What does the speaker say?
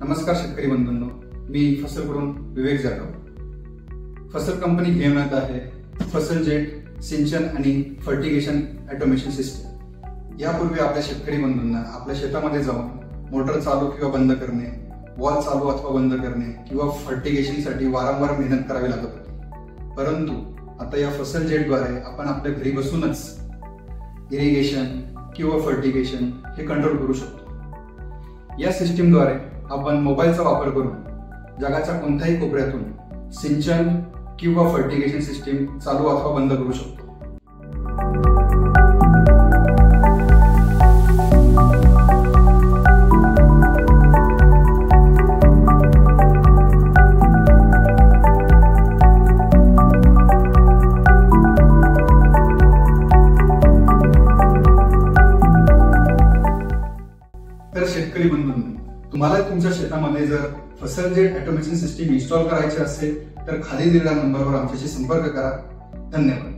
नमस्कार शेतकरी बंधूंनो, मी फसल करून विवेक जाधव। फसल कंपनी घेऊन येत आहे फसल जेट सिंचन आणि फर्टिगेशन ऑटोमेशन सिस्टम। यापूर्वी आपल्या शेतकरी बंधूंना आपल्या शेतामध्ये जाऊन मोटर चालू किंवा बंद करणे, वॉल चालू अथवा बंद करणे किंवा फर्टिगेशनसाठी वारंवार मेहनत करावी लागत होती। परंतु आता या फसल जेटद्वारे आपण आपल्या घरी बसूनच इरिगेशन किंवा फर्टिगेशन हे कंट्रोल करू शकतो। या सिस्टीमद्वारे आपण मोबाईलचा वापर करून जगाच्या कोणत्याही कोपऱ्यातून सिंचन किंवा फर्टिगेशन सिस्टीम चालू अथवा बंद करू शकतो। तर शेतकरी बंधूंनो, तुम्हाला तुमच्या शेतामध्ये जर फसल जेट ऑटोमेशन सिस्टीम इन्स्टॉल करायची असेल तर खाली दिलेल्या नंबरवर आमच्याशी संपर्क करा। धन्यवाद।